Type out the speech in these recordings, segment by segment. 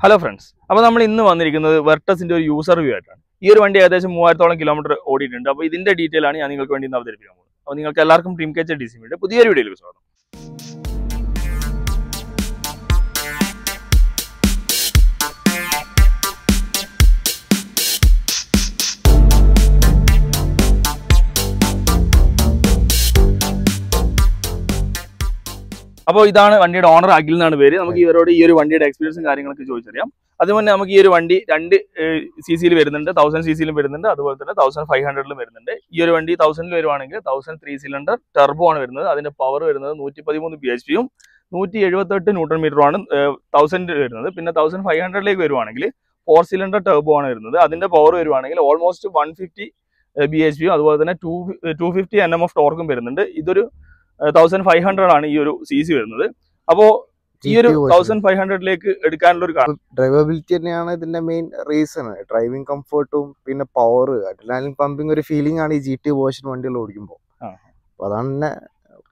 Hello friends. Now we will see Vertus user review. This one is 3000 km ഓടിയിട്ടുണ്ട്. അപ്പോൾ ഇതിന്റെ detail ആണ് ഞാൻ നിങ്ങൾക്ക് വേണ്ടി അവതരിപ്പിക്കാൻ പോകുന്നത്. അപ്പോൾ നിങ്ങൾക്ക് എല്ലാവർക്കും ഡ്രീം കാച്ചർ ഡിസിയുടെ പുതിയൊരു വീഡിയോയിലേക്ക് സ്വാഗതം. അപ്പോൾ ഇതാണ് വണ്ടിയുടെ ഓണർ അഖിൽ എന്നാണ് പേര്. നമുക്ക് ഇവരോട് ഈ ഒരു വണ്ടിയുടെ എക്സ്പീരിയൻസും കാര്യങ്ങളൊക്കെ ചോദിച്ചറിയാം. അതുപോലെ നമുക്ക് ഈ ഒരു വണ്ടി 2 cc വരുന്നുണ്ട്, 1000 cc വരുന്നുണ്ട്, അതുപോലെ തന്നെ 1500 വരുന്നുണ്ട്. ഈ ഒരു വണ്ടി 1000 വരുവാണെങ്കിൽ 1003 സിലിണ്ടർ ടർബോ ആണ് വരുന്നത്. അതിന്റെ പവർ വരുന്നത് 113 bhp-യും 178 Nm ആണ് 1000 വരുന്നത്. പിന്നെ 1500 വരുവാണെങ്കിൽ 4 സിലിണ്ടർ ടർബോ ആണ് വരുന്നത്. അതിന്റെ പവർ വരുവാണെങ്കിൽ ഓൾമോസ്റ്റ് 150 bhp-യും അതുപോലെ തന്നെ 250 Nm ഓഫ് ടോർക്കും വരുന്നുണ്ട്. ഇതൊരു 1500 ആണ് ഈ ഒരു cc വരുന്നത്. അപ്പോൾ ഈ ഒരു 1500 എടുക്കാനുള്ള ഒരു ഡ്രൈവബിലിറ്റി തന്നെയാണ് ഇതിന്റെ മെയിൻ റീസൺ. ഡ്രൈവിംഗ് കംഫർട്ടും പിന്നെ പവർ, അഡ്രിനാലിൻ പമ്പിംഗ് ഒരു ഫീലിംഗ് ആണ് ഈ GT വേർഷൻ വണ്ടികൾ ഓടിക്കുമ്പോൾ. അപ്പൊ അതാണ് തന്നെ.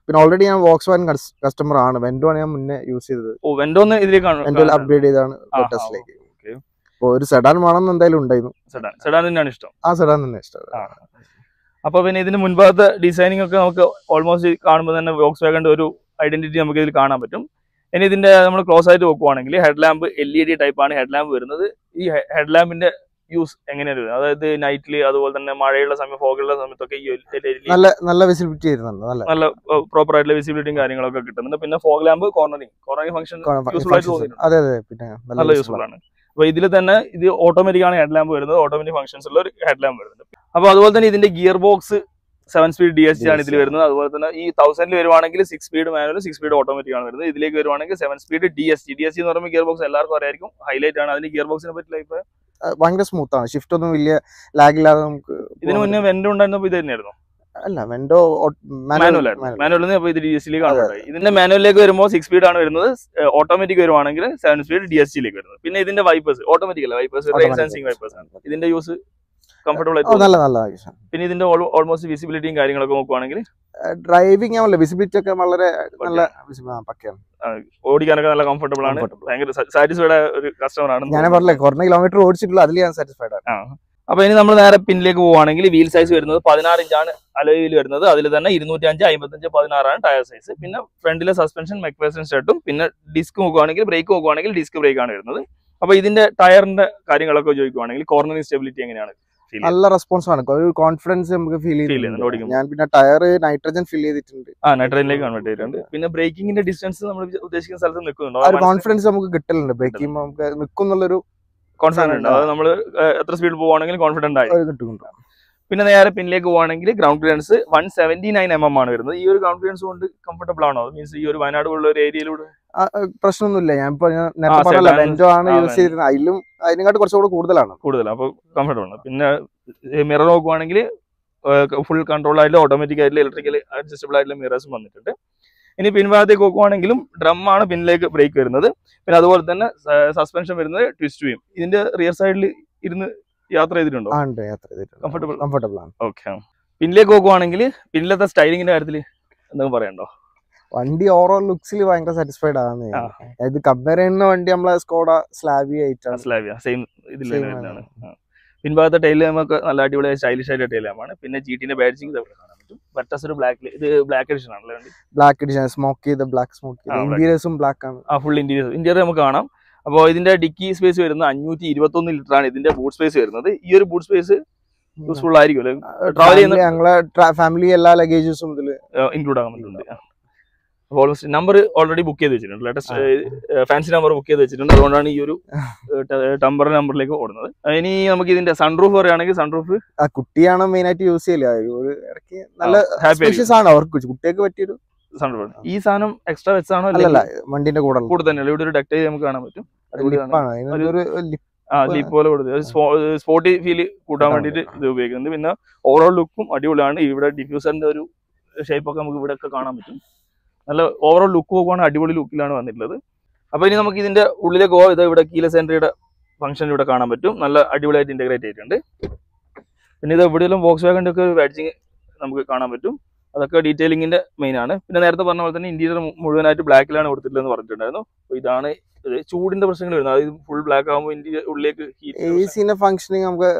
പിന്നെ ഓൾറെഡി ഞാൻ വോക്സ്വാഗൻ കസ്റ്റമർ ആണ്. വെൻഡോ ആണ് ഞാൻ മുന്നേ യൂസ് ചെയ്തത്. വെൻഡോ അപ്ഗ്രേഡ് ചെയ്താണ് വെർട്ടസിലേക്ക്. അപ്പൊ ഒരു സെഡാൻ വേണമെന്ന് എന്തായാലും ഉണ്ടായിരുന്നു. സെഡാൻ തന്നെയാണ് ഇഷ്ടം. സെഡാൻ തന്നെ ഇഷ്ടം. അപ്പൊ പിന്നെ ഇതിന് മുൻപത്തെ ഡിസൈനിങ് ഒക്കെ നമുക്ക് ഓൾമോസ്റ്റ് കാണുമ്പോൾ തന്നെ വോക്സ്വാഗന്റെ ഒരു ഐഡന്റിറ്റി നമുക്ക് ഇതിൽ കാണാൻ പറ്റും. ഇനി ഇതിന്റെ നമ്മൾ ക്ലോസ് ആയിട്ട് നോക്കുവാണെങ്കിൽ ഹെഡ് ലാമ്പ് LED ടൈപ്പ് ആണ് ഹെഡ് ലാമ്പ് വരുന്നത്. ഈ ഹെഡ് ലാമ്പിന്റെ യൂസ് എങ്ങനെയാണ് വരുന്നത്? അതായത് നൈറ്റില് അതുപോലെ തന്നെ മഴയുള്ള സമയം, ഫോഗുള്ള സമയത്തൊക്കെ ഈ നല്ല വിസിബിലിറ്റി ആയിരുന്നു. നല്ല പ്രോപ്പർ ആയിട്ടുള്ള വിസിബിലിറ്റിയും കാര്യങ്ങളൊക്കെ കിട്ടുന്നുണ്ട്. പിന്നെ fog lamp cornering function useful ആയിട്ട് തോന്നിയിട്ടുണ്ട്. നല്ല യൂസ്ഫുൾ ആണ്. അപ്പൊ ഇതിൽ തന്നെ ഇത് ഓട്ടോമാറ്റിക് ആണ് ഹെഡ് ലാമ്പ് വരുന്നത്. ഓട്ടോമാറ്റിക് ഫംഗ്ഷൻസ് ഉള്ള ഒരു ഹെഡ് ലാമ്പ് വരുന്നുണ്ട്. അപ്പൊ അതുപോലെ തന്നെ ഇതിന്റെ ഗിയർ ബോക്സ് 7 സ്പീഡ് DSG ആണ് ഇതിൽ വരുന്നത്. അതുപോലെ തന്നെ ഈ 1000 വരുവാണെങ്കിൽ 6 സ്പീഡ് മാനുവൽ, 6 സ്പീഡ് ഓട്ടോമാറ്റിക് ആണ് വരുന്നത്. ഇതിലേക്ക് വരുവാണെങ്കിൽ 7 സ്പീഡ് DSG എന്ന് പറയുമ്പോൾ ഗിയർ ബോക്സ് എല്ലാവർക്കും അറിയായിരിക്കും, ഹൈലൈറ്റ് ആണ്. അതിന്റെ ഗിയർ ബോക്സിനെ പറ്റി ഭയങ്കര സ്മൂത്ത് ആണ്. ഷിഫ്റ്റ് ഒന്നും വലിയ ലാഗ് ഇല്ലാതെ നമുക്ക്. ഇതിന് മുന്നേ വെൻഡോ ഉണ്ടായിരുന്നപ്പോൾ ഇത് തന്നെയായിരുന്നു. അല്ല, വെൻഡോ മാനുവൽ അപ്പോൾ ഇത് DSG-ലേക്ക് ആണ്. ഇതിന്റെ മാനുവലിലേക്ക് വരുമ്പോൾ 6 സ്പീഡ് ആണ് വരുന്നത്. ഓട്ടോമാറ്റിക് വരുവാണെങ്കിൽ 7 സ്പീഡ് DSG-ലേക്ക് വരുന്നത്. പിന്നെ ഇതിന്റെ വൈപ്പേഴ്സ് ഓട്ടോമാറ്റിക് അല്ല, വൈപ്പേഴ്സ് റെയിൻ സെൻസിങ് വൈപ്പേഴ്സ് ആണ്. ഇതിന്റെ യൂസ് കംഫർട്ടബിൾ ആയിട്ട്. പിന്നെ ഇതിന്റെ ഓൾമോസ്റ്റ് വിസിബിലിറ്റിയും കാര്യങ്ങളൊക്കെ നോക്കുവാണെങ്കിൽ ഡ്രൈവിംഗ് വിസിബിലിറ്റി ഒക്കെ വളരെ നല്ല പക്കയാണ്. ഓടിക്കാനൊക്കെ നല്ല കംഫർട്ടബിൾ ആണ്. ഭയങ്കര സാറ്റിസ്ഫൈഡ് ഒരു കസ്റ്റമർ ആണ്. ഞാൻ പറഞ്ഞില്ലേ, കുറഞ്ഞ കിലോമീറ്റർ ഓടിച്ചിട്ടുള്ളൂ, അതിൽ ഞാൻ സാറ്റിസ്ഫൈഡ് ആണ്. അപ്പൊ ഇനി നമ്മൾ നേരെ പിന്നിലേക്ക് പോവുകയാണെങ്കിൽ വീൽ സൈസ് വരുന്നത് 16 ഇഞ്ചാണ് അലോയിൽ വരുന്നത്. അതിൽ തന്നെ 205, 55, 16 ആണ് ടയർ സൈസ്. പിന്നെ ഫ്രണ്ടിലെ സസ്പെൻഷൻ മെക്ഫേഴ്സൺ സ്റ്റഡും, പിന്നെ ഡിസ്ക് നോക്കുവാണെങ്കിൽ ബ്രേക്ക് നോക്കുവാണെങ്കിൽ ഡിസ്ക് ബ്രേക്ക് ആണ് വരുന്നത്. അപ്പൊ ഇതിന്റെ ടയറിന്റെ കാര്യങ്ങളൊക്കെ ചോദിക്കുവാണെങ്കിൽ കോർണറിംഗ് സ്റ്റെബിലിറ്റി എങ്ങനെയാണ്? നല്ല റെസ്പോൺസ് ആണ്. ഒരു കോൺഫിഡൻസ് നമുക്ക് ഫീൽ ചെയ്യുന്നുണ്ട്. ഞാൻ പിന്നെ ടയർ നൈട്രജൻ ഫിൽ ചെയ്തിട്ടുണ്ട്. നൈട്രജനിലേക്ക് കൺവേർട്ട് ചെയ്തിട്ടുണ്ട്. പിന്നെ ബ്രേക്കിംഗിന്റെ ഡിസ്റ്റൻസ് നമ്മൾ ഉദ്ദേശിക്കുന്ന സ്ഥലത്ത് നിൽക്കുന്നുണ്ടോ? ആ ഒരു കോൺഫിഡൻസ് നമുക്ക് കിട്ടലുണ്ട്. ബ്രേക്കിംഗ് നമുക്ക് നിൽക്കുന്നുള്ളൊരു കോൺഫിഡൻസ് ഉണ്ട്. അത് നമ്മൾ എത്ര സ്പീഡ് പോവുകയാണെങ്കിൽ കോൺഫിഡന്റ് ആയി കിട്ടുന്നുണ്ട്. പിന്നെ നേരെ പിന്നിലേക്ക് പോവുകയാണെങ്കിൽ ഗ്രൗണ്ട് ക്ലിയറൻസ് 179 mm ആണ് വരുന്നത്. ഈ ഒരു ഗ്രൗണ്ട് ക്ലിയറൻസ് കൊണ്ട് കംഫർട്ടബിൾ ആണോ? മീൻസ് ഈ ഒരു വയനാട് പോലുള്ള ഒരു ഏരിയയിലൂടെ പ്രശ്നമൊന്നുമില്ല. ഞാൻ വെൻഡോ ആണ് യൂസ് ചെയ്തിരുന്നത്. അതിനെക്കാട്ട് കുറച്ചുകൂടെ കൂടുതലാണ്. അപ്പോൾ കംഫർട്ടബിൾ ആണ്. പിന്നെ മിറർ നോക്കുവാണെങ്കിൽ ഫുൾ കൺട്രോൾ ആയിട്ടുള്ള ഓട്ടോമാറ്റിക് ആയിട്ടുള്ള ഇലക്ട്രിക്കൽ അഡ്ജസ്റ്റബിൾ ആയിട്ടുള്ള മിറേഴ്സും വന്നിട്ടുണ്ട്. ഇനി പിൻഭാഗത്തേക്ക് നോക്കുവാണെങ്കിലും ഡ്രം ആണ് പിന്നിലേക്ക് ബ്രേക്ക് വരുന്നത്. പിന്നെ അതുപോലെ തന്നെ സസ്പെൻഷൻ വരുന്നത് ട്വിസ്റ്റ് ചെയ്യും. ഇതിന്റെ റിയർ സൈഡിൽ ഇരുന്ന് യാത്ര ചെയ്തിട്ടുണ്ടോ? കംഫർട്ടബിൾ ആണ്. ഓക്കെ. പിന്നിലേക്ക് നോക്കുവാണെങ്കിൽ പിന്നിലത്തെ സ്റ്റൈലിങ്ങിന്റെ കാര്യത്തിൽ എന്തെങ്കിലും പറയണ്ടോ? വണ്ടി ഓവറോൾ ലുക്സിൽ ഭയങ്കര സാറ്റിസ്ഫൈഡ് ആണ്. ഇത് കമ്പയർ ചെയ്യുന്ന വണ്ടി നമ്മളെ സ്കോഡ സ്ലാവിയ സെയിം ഇതിലാണ്. പിൻഭാഗത്തെ ടൈൽ നമുക്ക് നല്ല അടിപൊളി സ്റ്റൈലിഷ് ആയിട്ട് ടൈൽ ലാമ്പാണ്. പിന്നെ GT-ന്റെ ബാഡ്ജിങ് കാണാൻ പറ്റും. വെർട്ടസ് ഒരു ബ്ലാക്ക് എഡിഷൻ ആണല്ലേ വണ്ടി. ബ്ലാക്ക് എഡിഷൻ സ്മോക്ക് ചെയ്ത ബ്ലാക്ക് സ്മോക്ക്. ഇന്റീരിയേഴ്സും ബ്ലാക്ക് ആണ്. ഫുൾ ഇന്റീരിയർ നമുക്ക് കാണാം. അപ്പോൾ ഇതിന്റെ ഡിക്കി സ്പേസ് വരുന്നത് 521 ലിറ്റർ ആണ് ഇതിന്റെ ബൂട്ട് സ്പേസ് വരുന്നത്. ഈ ഒരു ബൂട്ട് സ്പേസ് യൂസ്ഫുൾ ആയിരിക്കും ട്രാവൽ ചെയ്യുന്ന ഞങ്ങളെ ഫാമിലി എല്ലാ ലഗേജസും ഇതിൽ ഇൻക്ലൂഡ് ആകാൻ പറ്റുന്നുണ്ട്. നമ്പർ ഓൾറെഡി ബുക്ക് ചെയ്ത് വെച്ചിട്ടുണ്ട്. ലേറ്റസ്റ്റ് ഫാൻസി നമ്പർ ബുക്ക് ചെയ്ത് വെച്ചിട്ടുണ്ട്. അതുകൊണ്ടാണ് ഈ ഒരു ടെമ്പർ നമ്പറിലേക്ക് ഓടുന്നത്. ഇനി നമുക്ക് ഇതിന്റെ സൺറൂഫ് പറയുകയാണെങ്കിൽ സൺറൂഫ് കുട്ടിയാണ് മെയിൻ ആയിട്ട് യൂസ് ചെയ്യില്ല. നല്ല സ്പേഷ്യസ് ആണ് അവർക്ക്, കുട്ടികൾക്ക് പറ്റിയൊരു സൺറൂഫ്. ഈ സാധനം എക്സ്ട്രാ വെച്ചാണോ? അല്ല, വണ്ടിന്റെ കൂടെ തന്നെയല്ല. ഇവിടെ ഒരു ഡക്ടേജ് നമുക്ക് കാണാൻ പറ്റും. ലീപ്പ് പോലെ കൊടുത്തത് സ്പോർട്ടി ഫീല് കൂട്ടാൻ വേണ്ടിയിട്ട് ഇത് ഉപയോഗിക്കുന്നത്. പിന്നെ ഓവറോൾ ലുക്കും അടിപൊളിയാണ്. ഇവിടെ ഡിഫ്യൂസറിന്റെ ഒരു ഷേപ്പ് ഒക്കെ നമുക്ക് ഇവിടെ ഒക്കെ കാണാൻ പറ്റും. നല്ല ഓവറോൾ ലുക്ക് നോക്കുവാണെങ്കിൽ അടിപൊളി ലുക്കിലാണ് വന്നിട്ടുള്ളത്. അപ്പോൾ ഇനി നമുക്ക് ഇതിന്റെ ഉള്ളിലേക്ക് പോകാം. ഇത് ഇവിടെ കീലെസ് എൻട്രിയുടെ ഫംഗ്ഷൻ ഇവിടെ കാണാൻ പറ്റും. നല്ല അടിപൊളിയായിട്ട് ഇന്റഗ്രേറ്റ് ചെയ്തിട്ടുണ്ട്. പിന്നെ ഇത് എവിടെയെങ്കിലും വോക്സ്വാഗന്റെ ഒക്കെ ഒരു ബാഡ്ജിങ് നമുക്ക് കാണാൻ പറ്റും. അതൊക്കെ ഡീറ്റെയിലിങ്ങിന്റെ മെയിൻ ആണ്. പിന്നെ നേരത്തെ പറഞ്ഞ പോലെ തന്നെ ഇന്റീരിയർ മുഴുവനായിട്ട് ബ്ലാക്കിലാണ് കൊടുത്തിട്ടുള്ളതെന്ന് പറഞ്ഞിട്ടുണ്ടായിരുന്നു. അപ്പോൾ ഇതാണ് ചൂടിന്റെ പ്രശ്നങ്ങൾ വരുന്നത്. അതായത് ഫുൾ ബ്ലാക്ക് ആകുമ്പോൾ ഇന്റീരിയർ ഉള്ളിലേക്ക് AC ഫംഗ്ഷനിങ് നമുക്ക്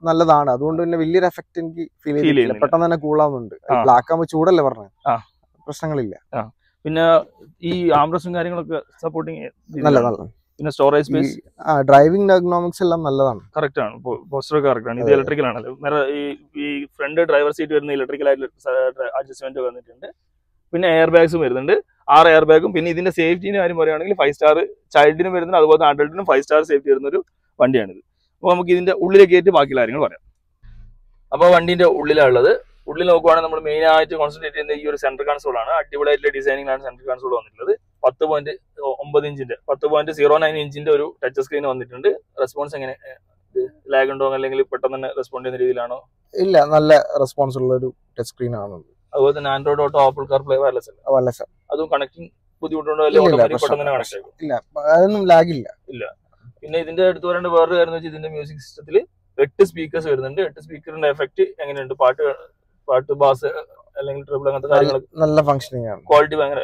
നല്ലതാണ്. അതുകൊണ്ട് തന്നെ വലിയൊരു എഫക്ട് എനിക്ക് ഫീൽ ചെയ്തില്ല. പെട്ടെന്ന് തന്നെ കൂളാവുന്നുണ്ട്. ബ്ലാക്ക് ആകുമ്പോൾ ചൂടല്ലേ പറഞ്ഞത്, പ്രശ്നങ്ങളില്ല. പിന്നെ ഈ ആംബ്രസും കാര്യങ്ങളൊക്കെ സപ്പോർട്ടിങ് നല്ല. പിന്നെ സ്റ്റോറേജ് സ്പേസ്, ഡ്രൈവിംഗ് എർഗണോമിക്സ് എല്ലാം നല്ലതാണ്. കറക്റ്റ് ആണ്. പോസ്റ്റർ കറക്റ്റ് ആണ്. ഇത് ഇലക്ട്രിക്കൽ ആണല്ലോ. ഈ ഫ്രണ്ട് ഡ്രൈവർ സീറ്റ് വരുന്ന ഇലക്ട്രിക്കൽ ആയിട്ട് അഡ്ജസ്റ്റ്മെന്റ് വന്നിട്ടുണ്ട്. പിന്നെ എയർ ബാഗ്സും വരുന്നുണ്ട്, 6 എയർ ബാഗും. പിന്നെ ഇതിന്റെ സേഫ്റ്റിന്റെ കാര്യം പറയുകയാണെങ്കിൽ 5 സ്റ്റാർ ചൈൽഡിനും വരുന്നുണ്ട്, അതുപോലെ അഡൾട്ടിനും 5 സ്റ്റാർ സേഫ്റ്റി വരുന്ന ഒരു വണ്ടിയാണിത്. അപ്പോൾ നമുക്ക് ഇതിന്റെ ഉള്ളിലേക്ക് കയറ്റി ബാക്കിയുള്ള കാര്യങ്ങൾ പറയാം. അപ്പോൾ വണ്ടിന്റെ ഉള്ളിലുള്ളത്, ഉള്ളിൽ നോക്കുവാണെങ്കിൽ നമ്മൾ മെയിൻ ആയിട്ട് കോൺസെൻട്രേറ്റ് ചെയ്യുന്ന ഈ ഒരു സെൻട്രൽ കൺസോൾ ആണ്. അടിപൊളിയായിട്ടുള്ള ഡിസൈനിങ്ങിലാണ് സെൻട്രൽ കൺസോൾ വന്നിട്ടുള്ളത്. 10.9 ഇഞ്ചിന്റെ 10.09 ഇഞ്ചിന്റെ ഒരു ടച്ച് സ്ക്രീൻ വന്നിട്ടുണ്ട്. റെസ്പോൺസ് എങ്ങനെ, ലാഗ് ഉണ്ടോ അല്ലെങ്കിൽ പെട്ടെന്ന് തന്നെ റെസ്പോണ്ട് ചെയ്യുന്ന രീതിയിലാണോ? ഇല്ല, നല്ല റെസ്പോൺസ് ഉള്ള ഒരു ടച്ച് സ്ക്രീൻ ആണ്. അതുപോലെ തന്നെ Android auto, apple CarPlay wireless അല്ല, അതും കണക്റ്റിംഗ് ബുദ്ധിമുട്ടുണ്ടോ? പെട്ടെന്ന് തന്നെ കണക്ട് ആകും? ഇല്ല, അതൊന്നും ലാഗ് ഇല്ല. പിന്നെ ഇതിന്റെ എടുത്തു പറയേണ്ട വേറൊരു കാര്യം എന്ന് വെച്ചാൽ ഇതിന്റെ മ്യൂസിക് സിസ്റ്റത്തിൽ 8 സ്പീക്കേഴ്സ് വരുന്നുണ്ട്. 8 സ്പീക്കറിന്റെ എഫക്ട് എങ്ങനെയുണ്ട്? പാട്ട് ബാസ് അല്ലെങ്കിൽ ട്രിപ്പിൾ അങ്ങനത്തെ കാര്യങ്ങളൊക്കെ നല്ല ഫംഗ്ഷനിങ് ആണ്. ക്വാളിറ്റി ഭയങ്കര,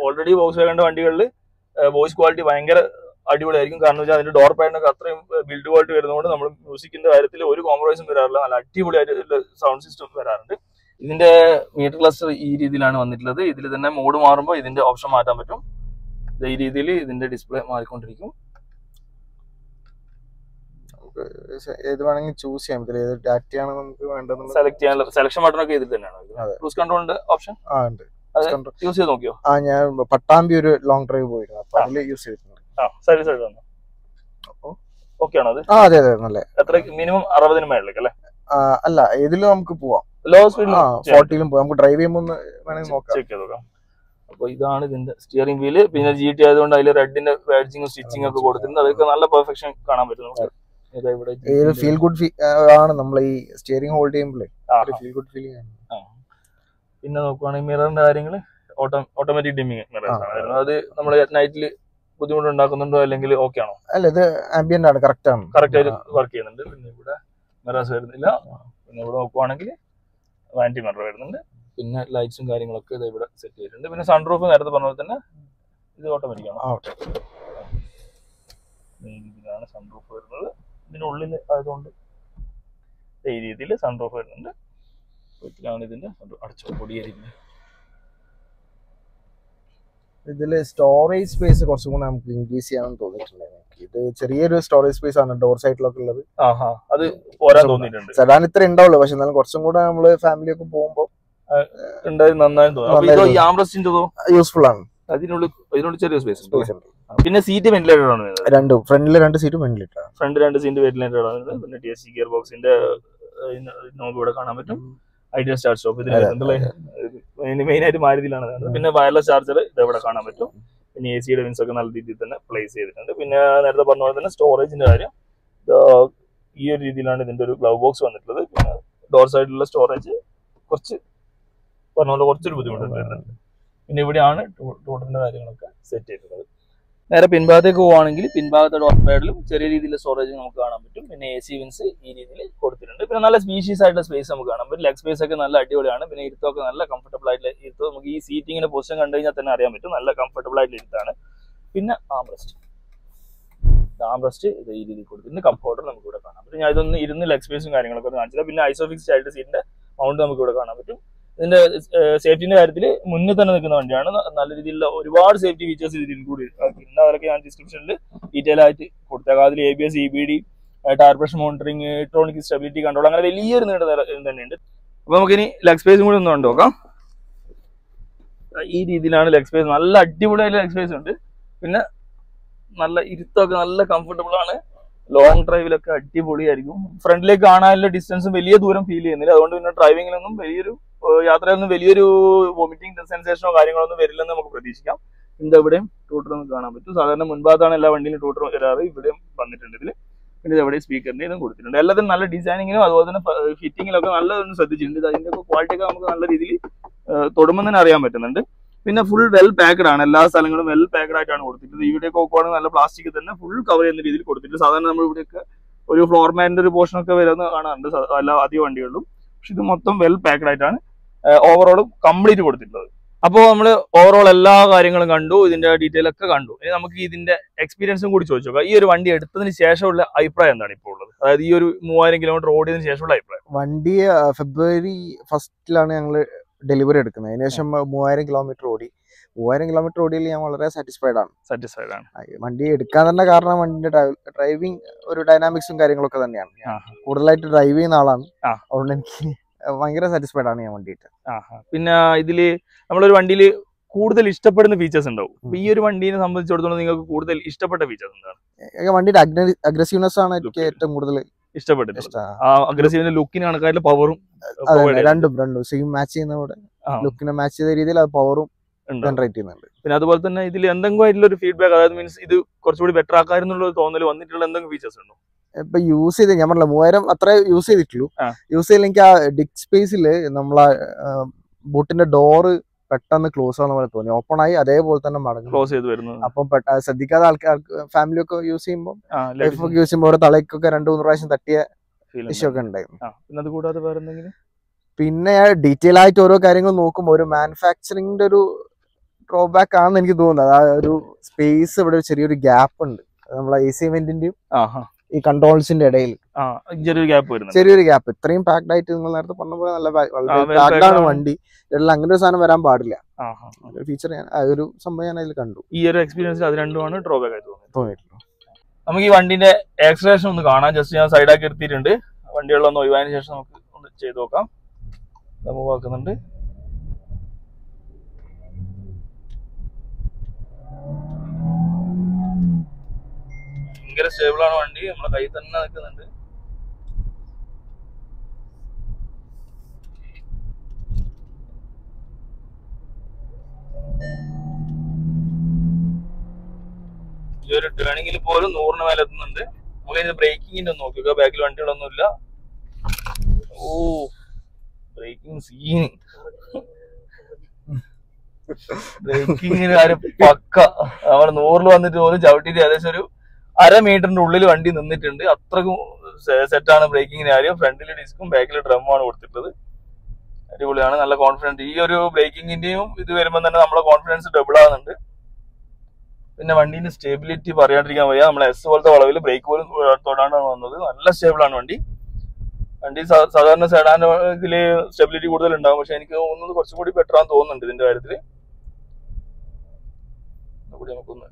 ഓൾറെഡി വോക്സ് വാഗണിന്റെ വണ്ടികളിൽ വോയിസ് ക്വാളിറ്റി ഭയങ്കര അടിപൊളിയായിരിക്കും. കാരണം വെച്ചാൽ അതിന്റെ ഡോർ പാഡിനൊക്കെ അത്രയും ബിൽഡ് ക്വാളിറ്റി വരുന്നതുകൊണ്ട് നമ്മൾ മ്യൂസിക്കിന്റെ കാര്യത്തിൽ ഒരു കോംപ്രമൈസും വരാറില്ല. നല്ല അടിപൊളിയായിട്ട് സൗണ്ട് സിസ്റ്റം വരാറുണ്ട്. ഇതിന്റെ മീറ്റർ ക്ലസ്റ്റർ ഈ രീതിയിലാണ് വന്നിട്ടുള്ളത്. ഇതിൽ തന്നെ മോഡ് മാറുമ്പോൾ ഇതിന്റെ ഓപ്ഷൻ മാറ്റാൻ പറ്റും. ഈ രീതിയിൽ ഇതിന്റെ ഡിസ്പ്ലേ മാറിക്കൊണ്ടിരിക്കും. ഏത് വേണമെങ്കിൽ ചൂസ് ചെയ്യാൻ പറ്റില്ല, ഏത് ഡാറ്റയാണ് നമുക്ക് വേണ്ടത് സെലക്ട് ചെയ്യാനുള്ള സെലക്ഷൻ ബട്ടൺ ഒക്കെ ഇതിൽ തന്നെയാണ്. ക്രൂസ് കൺട്രോളിന്റെ ഓപ്ഷൻ ഉണ്ട്. യൂസ് ചെയ്ത് നോക്കിയോ? ഞാൻ പട്ടാമ്പി ഒരു ലോങ് ഡ്രൈവ് പോയിരുന്നു, അപ്പൊ അതിൽ യൂസ് ചെയ്തിട്ടുണ്ട്. ഓക്കെ ആണോ അത്? അതെ അതെ, നല്ല. എത്ര മിനിമം 60 മേളിലേക്ക് അല്ലേ? അല്ല, ഇതിലും നമുക്ക് പോവാം, ലോ സ്പീഡിൽ 40-ലും പോവാം. നമുക്ക് ഡ്രൈവ് ചെയ്യുമ്പോൾ വേണമെങ്കിൽ നോക്കാം, ചെക്ക് ചെയ്ത് നോക്കാം. അപ്പൊ ഇതാണ് ഇതിന്റെ സ്റ്റിയറിംഗ് വീല്. പിന്നെ GT ആയതുകൊണ്ട് അതിൽ റെഡിന്റെ ബാഡ്ജിങ്ങും സ്റ്റിച്ചിങ് ഒക്കെ കൊടുത്തിട്ടുണ്ട്. അതൊക്കെ നല്ല പെർഫെക്ഷൻ കാണാൻ പറ്റും നമുക്ക്. ഫീൽ ഗുഡ് ആണ് നമ്മൾ ഈ സ്റ്റിയറിംഗ് ഹോൾഡ് ചെയ്യുമ്പോഴേ, ഫീൽ ഗുഡ് ഫീലിംഗ് ആണ്. പിന്നെ നോക്കുവാണെങ്കിൽ മിററിന്റെ കാര്യങ്ങള് ഓട്ടോമാറ്റിക് ഡിമ്മിങ് മിറേഴ്സ് ആണ്. അത് നമ്മൾ നൈറ്റിൽ ബുദ്ധിമുട്ടുണ്ടാക്കുന്നുണ്ടോ അല്ലെങ്കിൽ ഓക്കെ ആണോ? അല്ല, ഇത് ആംബിയന്റ് ആണ്, കറക്റ്റ് ആയിട്ട് വർക്ക് ചെയ്യുന്നുണ്ട്. പിന്നെ ഇവിടെ മിറേഴ്സ് വരുന്നില്ല. പിന്നെ ഇവിടെ നോക്കുവാണെങ്കിൽ വാനിറ്റി മിറർ വരുന്നുണ്ട്. പിന്നെ ലൈറ്റ്സും കാര്യങ്ങളൊക്കെ ഇത് ഇവിടെ സെറ്റ് ചെയ്തിട്ടുണ്ട്. പിന്നെ സൺറൂഫ് നേരത്തെ പറഞ്ഞ പോലെ തന്നെ ഇത് ഓട്ടോമാറ്റിക് ആണ്. ഇതിലാണ് സൺറൂഫ് വരുന്നത്. ഇതിനുള്ളിൽ ആയതുകൊണ്ട് ഈ രീതിയിൽ സൺറൂഫ് വരുന്നുണ്ട്. ഇതിലാണ് ഇതിന്റെ അടച്ചു പൊടിയായിരിക്കുന്നത്. ഇതില് സ്റ്റോറേജ് സ്പേസ് കുറച്ചും കൂടെ നമുക്ക് ഇൻക്രീസ് ചെയ്യാമെന്ന് തോന്നിയിട്ടുണ്ടായിരുന്നു. ഇത് ചെറിയൊരു സ്റ്റോറേജ് സ്പേസ് ആണ് ഡോർ സൈഡിലൊക്കെ ഉള്ളത്. അത് പോരാൻ തോന്നിയിട്ടുണ്ട്. സെഡാൻ ഇത്ര ഉണ്ടാവുള്ളൂ, പക്ഷെ എന്നാലും കുറച്ചും കൂടെ നമ്മള് ഫാമിലി ഒക്കെ പോകുമ്പോ യൂസ്ഫുൾ ആണ്. ഇതിനുള്ളിൽ ചെറിയ സ്പേസ് ഉണ്ട്. പിന്നെ സീറ്റ് വെന്റിലേറ്റഡ് ആണ്. രണ്ടും ഫ്രണ്ടില് 2 സീറ്റ് വെന്റിലേറ്റഡ് ആണ്. ഫ്രണ്ട് 2 സീറ്റ് വെന്റിലേറ്റഡ് ആണ്. പിന്നെ TSC ഗിയർ ബോക്സിന്റെ നോബ് ഇവിടെ കാണാൻ പറ്റും. ഐഡിയ സ്റ്റാർട്ട് സ്റ്റോപ്പ് ഇതിന് മെയിൻ ആയിട്ട് മാരുതിയിലാണ്. പിന്നെ വയർലെസ് ചാർജർ ഇത് ഇവിടെ കാണാൻ പറ്റും. പിന്നെ AC-യുടെ വിൻസ് ഒക്കെ നല്ല രീതിയിൽ തന്നെ പ്ലേസ് ചെയ്തിട്ടുണ്ട്. പിന്നെ നേരത്തെ പറഞ്ഞ പോലെ തന്നെ സ്റ്റോറേജിന്റെ കാര്യം ഈ ഒരു രീതിയിലാണ് ഇതിന്റെ ഒരു ഗ്ലൗ ബോക്സ് വന്നിട്ടുള്ളത്. പിന്നെ ഡോർ സൈഡിലുള്ള സ്റ്റോറേജ് കുറച്ചൊരു ബുദ്ധിമുട്ടുണ്ട്. പിന്നെ ഇവിടെയാണ് ടൂട്ടറിന്റെ കാര്യങ്ങളൊക്കെ സെറ്റ് ചെയ്തിട്ടുള്ളത്. നേരെ പിൻഭാഗത്തേക്ക് പോവുകയാണെങ്കിൽ പിൻഭാഗത്തെ ഡോർ പാഡിലും ചെറിയ രീതിയിലുള്ള സ്റ്റോറേജ് നമുക്ക് കാണാൻ പറ്റും. പിന്നെ AC വിൻസ് ഈ രീതിയിൽ കൊടുത്തിട്ടുണ്ട്. പിന്നെ നല്ല സ്പീഷ്യസ് ആയിട്ടുള്ള സ്പേസ് നമുക്ക് കാണാൻ പറ്റും. ലെഗ് സ്പേസ് ഒക്കെ നല്ല അടിപൊളിയാണ്. പിന്നെ ഇരുത്തൊക്കെ നല്ല കംഫർട്ടബിൾ ആയിട്ടുള്ള ഇരുത്തം. നമുക്ക് ഈ സീറ്റിങ്ങിന്റെ പൊസിഷൻ കണ്ടു കഴിഞ്ഞാൽ തന്നെ അറിയാൻ പറ്റും, നല്ല കംഫർട്ടബിൾ ആയിട്ടുള്ള ഇരുത്താണ്. പിന്നെ ആംറസ്റ്റ് ഇത് ഈ രീതിയിൽ കൊടുത്തിട്ടുണ്ട്. കംഫോർട്ടർ നമുക്ക് ഇവിടെ കാണാൻ പറ്റും. ഞാൻ ഇതൊന്ന് ഇരുന്ന് ലെഗ് സ്പേസും കാര്യങ്ങളൊക്കെ കാണിച്ചില്ല. പിന്നെ ഐസോഫിക്സ് ആയിട്ട് സീറ്റിന്റെ മൗണ്ട് നമുക്ക് ഇവിടെ കാണാൻ പറ്റും. ഇതിന്റെ സേഫ്റ്റിന്റെ കാര്യത്തിൽ മുന്നിൽ തന്നെ നിൽക്കുന്ന വണ്ടിയാണ്. നല്ല രീതിയിലുള്ള ഒരുപാട് സേഫ്റ്റി ഫീച്ചേഴ്സ് ഇതിൽ ഇൻക്ലൂഡ് ചെയ്തു. പിന്നെ അവരൊക്കെ ഞാൻ ഡിസ്ക്രിപ്ഷനിൽ ഡീറ്റെയിൽ ആയിട്ട് കൊടുത്തേക്കാം. അതിൽ ABS, EBD, tyre pressure monitoring, electronic stability control, അങ്ങനെ വലിയൊരു നീണ്ട തന്നെയുണ്ട്. അപ്പൊ നമുക്കിനി ലെഗ് സ്പേസും കൂടി ഒന്ന് കണ്ടുനോക്കാം. ഈ രീതിയിലാണ് ലെഗ് സ്പേസ്. നല്ല അടിപൊളിയായിട്ട് ലെഗ് സ്പേസ് ഉണ്ട്. പിന്നെ നല്ല ഇരുത്തൊക്കെ നല്ല കംഫർട്ടബിൾ ആണ്. ലോങ് ഡ്രൈവിലൊക്കെ അടിപൊളിയായിരിക്കും. ഫ്രണ്ടിലേക്ക് കാണാനുള്ള ഡിസ്റ്റൻസും വലിയ ദൂരം ഫീൽ ചെയ്യുന്നില്ല. അതുകൊണ്ട് പിന്നെ ഡ്രൈവിങ്ങിലൊന്നും യാത്രയൊന്നും വലിയൊരു വോമിറ്റിംഗ് സെൻസേഷനോ കാര്യങ്ങളൊന്നും വരില്ലെന്ന് നമുക്ക് പ്രതീക്ഷിക്കാം. ഇതിന്റെ എവിടെയും ടൂട്ടർ നമുക്ക് കാണാൻ പറ്റും. സാധാരണ മുൻഭാഗത്താണ് എല്ലാ വണ്ടിയിലും ടൂട്ടർ വരാറ്. ഇവിടെയും വന്നിട്ടുണ്ട് ഇതിൽ. പിന്നെ ഇതെവിടെ സ്പീക്കറിന്റെ ഇതും കൊടുത്തിട്ടുണ്ട്. എല്ലാത്തിനും നല്ല ഡിസൈനിങ്ങിനും അതുപോലെ തന്നെ ഫിറ്റിങ്ങിലൊക്കെ നല്ലതൊന്നും ശ്രദ്ധിച്ചിട്ടുണ്ട്. അതിന്റെ ഒക്കെ ക്വാളിറ്റി ഒക്കെ നമുക്ക് നല്ല രീതിയിൽ തൊടുമ്പോൾ തന്നെ അറിയാൻ പറ്റുന്നുണ്ട്. പിന്നെ ഫുൾ വെൽ പാക്ഡ് ആണ്. എല്ലാ സ്ഥലങ്ങളും വെൽ പാക്ഡ് ആയിട്ടാണ് കൊടുത്തിട്ടുള്ളത്. ഇവിടെയൊക്കെ നോക്കുവാണെങ്കിൽ നല്ല പ്ലാസ്റ്റിക് തന്നെ ഫുൾ കവർ ചെയ്യുന്ന രീതിയിൽ കൊടുത്തിട്ടുണ്ട്. സാധാരണ നമ്മൾ ഇവിടെയൊക്കെ ഒരു ഫ്ലോർ മാറ്റിന്റെ ഒരു പോർഷൻ ഒക്കെ വരുന്ന കാണാറുണ്ട് അധിക വണ്ടികളിലും. പക്ഷെ ഇത് മൊത്തം വെൽ പാക്ഡ് ആയിട്ടാണ് ഓവറോൾ കംപ്ലീറ്റ് കൊടുത്തിട്ടുള്ളത്. അപ്പോൾ നമ്മൾ ഓവറോൾ എല്ലാ കാര്യങ്ങളും കണ്ടു, ഇതിന്റെ ഡീറ്റെയിൽ ഒക്കെ കണ്ടു. ഇനി നമുക്ക് ഇതിന്റെ എക്സ്പീരിയൻസും കൂടി ചോദിച്ചു നോക്കാം. ഈ ഒരു വണ്ടി എടുത്തതിന് ശേഷമുള്ള അഭിപ്രായം എന്താണ് ഇപ്പോൾ ഉള്ളത്? അതായത് ഈ ഒരു 3000 കിലോമീറ്റർ ഓടിയതിനു ശേഷമുള്ള അഭിപ്രായം. വണ്ടി February 1 ഞങ്ങൾ ഡെലിവറി എടുക്കുന്നത്. അതിനുശേഷം 3000 കിലോമീറ്റർ ഓടി. 3000 കിലോമീറ്റർ ഓടിയിൽ ഞാൻ വളരെ സാറ്റിസ്ഫൈഡ് ആണ്. വണ്ടി എടുക്കാൻ തന്നെ കാരണം വണ്ടിന്റെ ഡ്രൈവിംഗ് ഒരു ഡൈനാമിക്സും കാര്യങ്ങളൊക്കെ തന്നെയാണ്. കൂടുതലായിട്ട് ഡ്രൈവ് ചെയ്യുന്ന ആളാണ്, അതുകൊണ്ട് എനിക്ക് ഭയങ്കര സാറ്റിസ്ഫൈഡ് ആണ് ഞാൻ വണ്ടിയിട്ട്. പിന്നെ ഇതില് നമ്മളൊരു വണ്ടിയിൽ കൂടുതൽ ഇഷ്ടപ്പെടുന്ന ഫീച്ചേഴ്സ് ഉണ്ടാവും. ഈ ഒരു വണ്ടിനെ സംബന്ധിച്ചിടത്തോളം നിങ്ങൾക്ക് കൂടുതൽ ഇഷ്ടപ്പെട്ട ഫീച്ചേഴ്സ് എന്താണ്? വണ്ടിയുടെ അഗ്രസീവ്നെസ് ആണ് എനിക്ക് ഏറ്റവും കൂടുതൽ ഇഷ്ടപ്പെട്ടിട്ടുള്ളത്. അഗ്രസീവിന്റെ ലുക്കിന് കണക്കായിട്ടുള്ള പവറും രണ്ടും സെയിം മാച്ച് ചെയ്യുന്ന ലുക്കിനെ മാച്ച് ചെയ്ത രീതിയിൽ പവറും ജനറേറ്റ് ചെയ്യുന്നുണ്ട്. പിന്നെ അതുപോലെ തന്നെ ഇതിൽ എന്തെങ്കിലും ആയിട്ടുള്ള ഒരു ഫീഡ്ബാക്ക്, അതായത് മീൻസ് ഇത് കുറച്ചുകൂടി ബെറ്റർ ആക്കാമെന്നുള്ള തോന്നൽ വന്നിട്ടുള്ള എന്തെങ്കിലും ഫീച്ചേഴ്സ് ഉണ്ടോ? ഇപ്പൊ യൂസ് ചെയ്ത് ഞാൻ പറഞ്ഞില്ല 3000 അത്ര യൂസ് ചെയ്തിട്ടുള്ളൂ. യൂസ് ചെയ്തില്ല എനിക്ക് ആ ഡിക് സ്പേസില് നമ്മളെ ബൂട്ടിന്റെ ഡോറ് പെട്ടെന്ന് ക്ലോസ് ആവുന്ന പോലെ തോന്നി. ഓപ്പൺ ആയി അതേപോലെ തന്നെ മടങ്ങി ക്ലോസ് ചെയ്ത് വരുന്നു. അപ്പം ശ്രദ്ധിക്കാതെ ആൾക്കാർക്ക് ഫാമിലി ഒക്കെ യൂസ് ചെയ്യുമ്പോൾ യൂസ് ചെയ്യുമ്പോൾ ഓരോ തലയ്ക്കൊക്കെ 2-3 പ്രാവശ്യം തട്ടിയ ഇഷ്യൂ ഒക്കെ ഉണ്ടായിരുന്നു. പിന്നെ ഡീറ്റെയിൽ ആയിട്ട് ഓരോ കാര്യങ്ങൾ നോക്കുമ്പോൾ ഒരു മാനുഫാക്ചറിങ്ങിന്റെ ഒരു ഡ്രോബാക്ക് ആണെന്ന് എനിക്ക് തോന്നുന്നത്. ആ ഒരു സ്പേസ് ഇവിടെ ചെറിയൊരു ഗ്യാപ്പ് ഉണ്ട് നമ്മളെ AC വെന്റിന്റെയും ഈ കൺട്രോൾസിന്റെ ഇടയിൽ ചെറിയൊരു ഗ്യാപ്പ്. ഇത്രയും പാക്ഡ് ആയിട്ട് നിങ്ങൾ നേരത്തെ പറഞ്ഞ പോലെ നല്ല പാക്ഡാണ് വണ്ടി. ഇതിൽ അങ്ങനെ ഒരു സാധനം വരാൻ പാടില്ല. ഫീച്ചർ ഒരു സംഭവം ഞാൻ അതിൽ കണ്ടു. ഈ ഒരു എക്സ്പീരിയൻസ് അത് രണ്ടുമാണ് ഡ്രോബാക്ക് ആയിട്ട് തോന്നിയിട്ടുള്ളത്. നമുക്ക് ഈ വണ്ടിന്റെ ആക്സിലറേഷൻ ഒന്ന് കാണാം. ജസ്റ്റ് ഞാൻ സൈഡാക്കി എടുത്തിട്ടുണ്ട്. വണ്ടികളൊന്ന് ഒഴിവായതിനു ശേഷം നമുക്ക് ഒന്ന് ചെയ്ത് നോക്കാം. മൂവ് ആക്കുന്നുണ്ട്. ഭയങ്കര സ്റ്റേബിൾ ആണ് വണ്ടി. നമ്മളെ കൈ തന്നെ നിൽക്കുന്നുണ്ട്. ഈ ഒരു ടേണിങ്ങിൽ പോലും 100-ന് മേലെ എത്തുന്നുണ്ട്. നമുക്ക് ബ്രേക്കിങ്ങിന്റെ ഒന്ന് നോക്കുക. ബാക്കിൽ വണ്ടികളൊന്നുമില്ല. ഓ ബ്രേക്കിംഗ് സീൻ, ബ്രേക്കിങ്ങിന് കാര്യം പക്ക. നമ്മൾ 100-ൽ വന്നിട്ട് പോലും ചവിട്ടിട്ട് ഏകദേശം ഒരു 1/2 മീറ്ററിന്റെ ഉള്ളിൽ വണ്ടി നിന്നിട്ടുണ്ട്. അത്രക്കും സെറ്റാണ് ബ്രേക്കിങ്ങിന് കാര്യം. ഫ്രണ്ടിൽ ഡിസ്കും ബാക്കിൽ ഡ്രമ്മാണ് കൊടുത്തിട്ടുള്ളത്. അടിപൊളിയാണ്. നല്ല കോൺഫിഡൻസ്. ഈ ഒരു ബ്രേക്കിങ്ങിന്റെയും ഇത് വരുമ്പോൾ തന്നെ നമ്മളെ കോൺഫിഡൻസ് ഡബിൾ ആകുന്നുണ്ട്. പിന്നെ വണ്ടീന്റെ സ്റ്റെബിലിറ്റി പറയാണ്ടിരിക്കാൻ വയ്യ. നമ്മളെ S പോലത്തെ വളവിൽ ബ്രേക്ക് പോലും തൊടാണ്ടാണ് വന്നത്. നല്ല സ്റ്റേബിൾ ആണ് വണ്ടി. സാധാരണ സെഡാന്റെ ഇതില് സ്റ്റെബിലിറ്റി കൂടുതൽ ഉണ്ടാവും, പക്ഷെ എനിക്ക് തോന്നുന്നത് കുറച്ചും കൂടി ബെറ്റർ ആണെന്ന് തോന്നുന്നുണ്ട് ഇതിന്റെ കാര്യത്തില്. നമുക്കൊന്ന്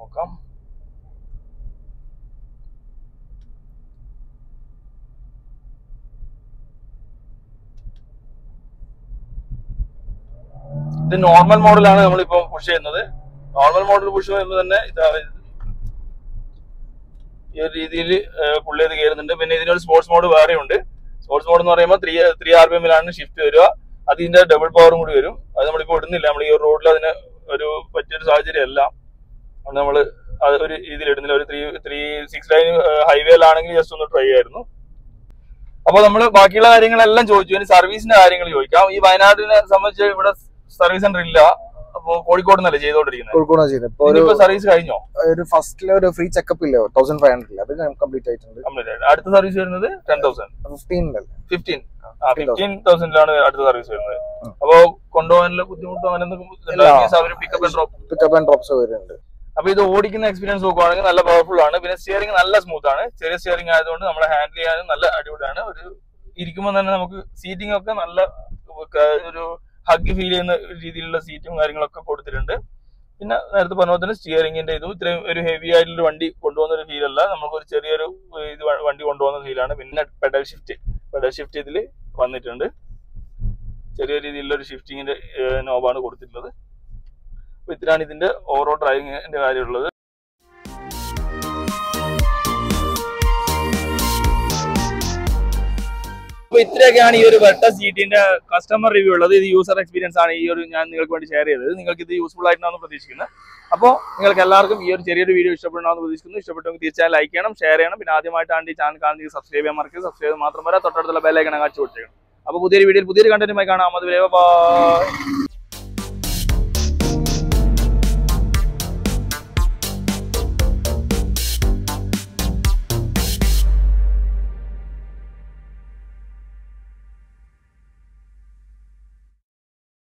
നോക്കാം. ഇത് നോർമൽ മോഡലാണ് നമ്മളിപ്പോ പുഷ് ചെയ്യുന്നത്. നോർമൽ മോഡൽ പുഷ് ചെയ്യുമ്പോൾ തന്നെ ഈ ഒരു രീതിയിൽ പുള്ളി ചെയ്ത് കയറുന്നുണ്ട്. പിന്നെ ഇതിനൊരു സ്പോർട്സ് മോഡ് വേറെ ഉണ്ട്. സ്പോർട്സ് മോഡ് എന്ന് പറയുമ്പോൾ 3 RPM ഷിഫ്റ്റ് വരിക. അതിന്റെ ഡബിൾ പവറും കൂടി വരും. അത് നമ്മളിപ്പോൾ ഇടുന്നില്ല. നമ്മൾ ഈ ഒരു റോഡിൽ അതിന് ഒരു പറ്റിയൊരു സാഹചര്യം അല്ല. അതുകൊണ്ട് നമ്മൾ അത് ഒരു രീതിയിൽ ഇടുന്നില്ല. ഒരു 3-6 ലൈൻ ഹൈവേയിലാണെങ്കിൽ ജസ്റ്റ് ഒന്ന് ട്രൈ ആയിരുന്നു. അപ്പോൾ നമ്മൾ ബാക്കിയുള്ള കാര്യങ്ങളെല്ലാം ചോദിച്ചു. ഇനി സർവീസിന്റെ കാര്യങ്ങൾ ചോദിക്കാം. ഈ വയനാടിനെ സംബന്ധിച്ച് ഇവിടെ സർവീസ് സെന്റർ ഇല്ല. അപ്പൊ കോഴിക്കോട് നിന്നല്ലേ ചെയ്തോണ്ടിരിക്കുന്നത്? സർവീസ് കഴിഞ്ഞോ? ഒരു ഫസ്റ്റിലെ ഒരു ഫ്രീ ചെക്കപ്പ് ഇല്ലേ 1500, അത് കംപ്ലീറ്റ് ആയിട്ടുണ്ട്. അടുത്ത സർവീസ് വരുന്നത് 10,000 15,000-ലാണ് അടുത്ത സർവീസ് വരുന്നത്. അപ്പൊ കൊണ്ടുപോകാനുള്ള ബുദ്ധിമുട്ടോ അങ്ങനെ പിക്കപ്പ് ആൻഡ് ഡ്രോപ്സ് വരുന്നുണ്ട്. അപ്പൊ ഇത് ഓടിക്കുന്ന എക്സ്പീരിയൻസ് നോക്കുവാണെങ്കിൽ നല്ല പവർഫുൾ ആണ്. പിന്നെ സ്റ്റിയറിംഗ് നല്ല സ്മൂത്ത് ആണ്. ചെറിയ സ്റ്റിയറിംഗ് ആയതുകൊണ്ട് നമ്മളെ ഹാൻഡിൽ ചെയ്യാനും നല്ല അടിപൊളിയാണ്. ഒരു ഇരിക്കുമ്പോൾ തന്നെ നമുക്ക് സീറ്റിംഗ് ഒക്കെ നല്ല ഒരു ഹഗ് ഫീൽ ചെയ്യുന്ന രീതിയിലുള്ള സീറ്റും കാര്യങ്ങളൊക്കെ കൊടുത്തിട്ടുണ്ട്. പിന്നെ നേരത്തെ പറഞ്ഞ പോലെ തന്നെ സ്റ്റിയറിംഗിന്റെ ഇതും ഇത്രയും ഒരു ഹെവി ആയിട്ടുള്ള വണ്ടി കൊണ്ടുപോകുന്ന ഒരു ഫീൽ അല്ല. നമുക്കൊരു ചെറിയൊരു ഇത് വണ്ടി കൊണ്ടുപോകുന്ന ഫീലാണ്. പിന്നെ പെഡൽ ഷിഫ്റ്റ് ഇതിൽ വന്നിട്ടുണ്ട്. ചെറിയ രീതിയിലുള്ള ഒരു ഷിഫ്റ്റിങ്ങിന്റെ നോബാണ് കൊടുത്തിട്ടുള്ളത്. അപ്പൊ ഇത്രയാണ് ഇതിന്റെ ഓവറോൾ ഡ്രൈവിങ്ങിന്റെ കാര്യമുള്ളത്. അപ്പൊ ഇത്രയൊക്കെയാണ് ഈ ഒരു വെർട്ട സീറ്റിന്റെ കസ്റ്റമർ റിവ്യൂ ഉള്ളത്. ഇത് യൂസർ എക്സ്പീരിയൻസ് ആണ് ഈ ഒരു ഞാൻ നിങ്ങൾക്ക് വേണ്ടി ഷെയർ ചെയ്തത്. നിങ്ങൾക്ക് ഇത് യൂസ്ഫുൾ ആയിട്ടാണ് പ്രതീക്ഷിക്കുന്നത്. അപ്പോൾ നിങ്ങൾക്ക് എല്ലാവർക്കും ഈ ഒരു ചെറിയൊരു വീഡിയോ ഇഷ്ടപ്പെടണമെന്ന് പ്രതീക്ഷിക്കുന്നു. ഇഷ്ടപ്പെട്ടെങ്കിൽ തീർച്ചയായും ലൈക്ക് ചെയ്യണം, ഷെയർ ചെയ്യണം. പിന്നെ ആദ്യമായിട്ടാണ് ഈ ചാനൽ കാണുന്നത് സബ്സ്ക്രൈബ് ചെയ്യാൻ മറക്കരുത്. സബ്സ്ക്രൈബ് മാത്രം വരാം, തൊട്ടടുത്തുള്ള ബെൽ ഐക്കൺ കാണിച്ചു കൊടുത്തേക്കണം. അപ്പോൾ പുതിയൊരു വീഡിയോയിൽ പുതിയൊരു കണ്ടന്റുമായി കാണാം. അതുവരെ ബൈ.